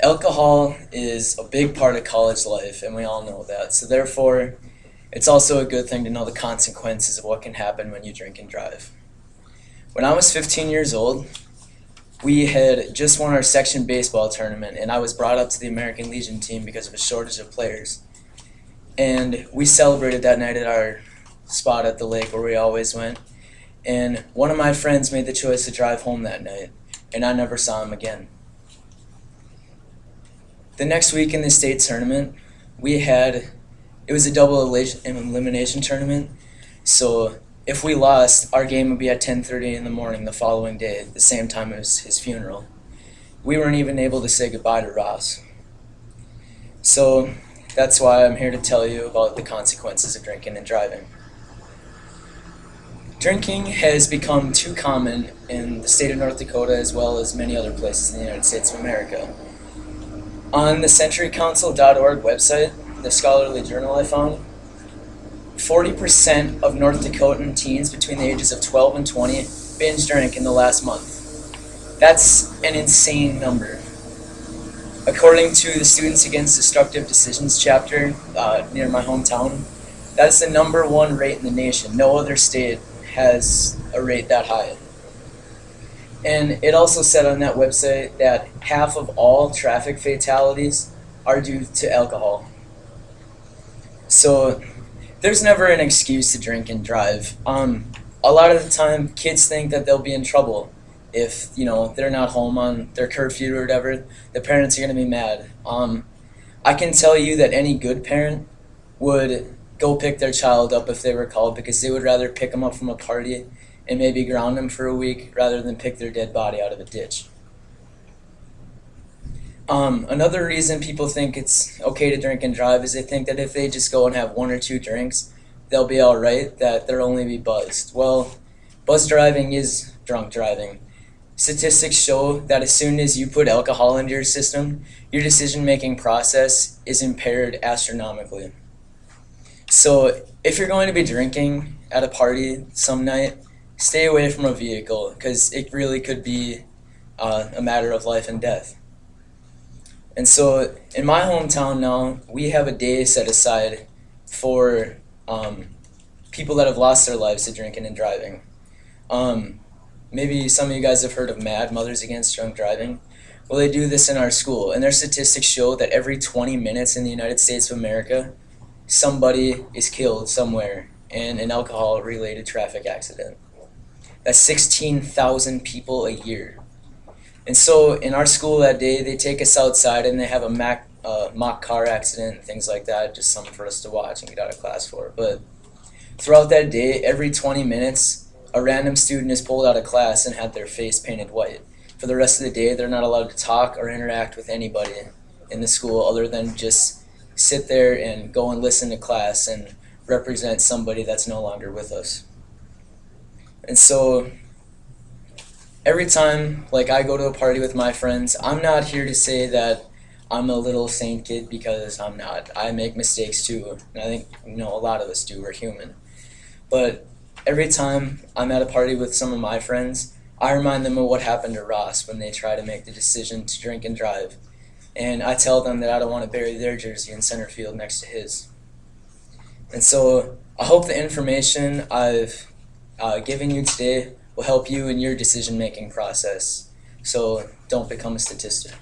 Alcohol is a big part of college life, and we all know that. So therefore, it's also a good thing to know the consequences of what can happen when you drink and drive. When I was 15 years old, we had just won our section baseball tournament, and I was brought up to the American Legion team because of a shortage of players. And we celebrated that night at our spot at the lake where we always went. And one of my friends made the choice to drive home that night, and I never saw him again. The next week in the state tournament, it was a double elimination tournament, so if we lost, our game would be at 10:30 in the morning the following day, the same time as his funeral. We weren't even able to say goodbye to Ross. So that's why I'm here to tell you about the consequences of drinking and driving. Drinking has become too common in the state of North Dakota as well as many other places in the United States of America. On the centurycouncil.org website, the scholarly journal I found, 40% of North Dakotan teens between the ages of 12 and 20 binge drank in the last month. That's an insane number. According to the Students Against Destructive Decisions chapter near my hometown, that's the #1 rate in the nation. No other state has a rate that high. And it also said on that website that half of all traffic fatalities are due to alcohol. So there's never an excuse to drink and drive. A lot of the time, kids think that they'll be in trouble if they're not home on their curfew or whatever. The parents are going to be mad. I can tell you that any good parent would go pick their child up if they were called, because they would rather pick them up from a party and maybe ground them for a week rather than pick their dead body out of a ditch. Another reason people think it's okay to drink and drive is they think that if they just go and have 1 or 2 drinks, they'll be all right, that they'll only be buzzed. Well, buzz driving is drunk driving. Statistics show that as soon as you put alcohol into your system, your decision-making process is impaired astronomically. So if you're going to be drinking at a party some night, stay away from a vehicle, because it really could be a matter of life and death. And so in my hometown now, we have a day set aside for people that have lost their lives to drinking and driving. Maybe some of you guys have heard of MAD, Mothers Against Drunk Driving. Well, they do this in our school, and their statistics show that every 20 minutes in the United States of America, somebody is killed somewhere in an alcohol-related traffic accident. That's 16,000 people a year. And so in our school that day, they take us outside and they have a mock car accident and things like that, just something for us to watch and get out of class for. But throughout that day, every 20 minutes, a random student is pulled out of class and had their face painted white. For the rest of the day, they're not allowed to talk or interact with anybody in the school other than just sit there and go and listen to class and represent somebody that's no longer with us. And so every time I go to a party with my friends, I'm not here to say that I'm a little saint kid, because I'm not. I make mistakes too, and I think a lot of us do. We're human. But every time I'm at a party with some of my friends, I remind them of what happened to Ross when they try to make the decision to drink and drive. And I tell them that I don't want to bury their jersey in center field next to his. And so I hope the information I've given you today will help you in your decision-making process. So don't become a statistic.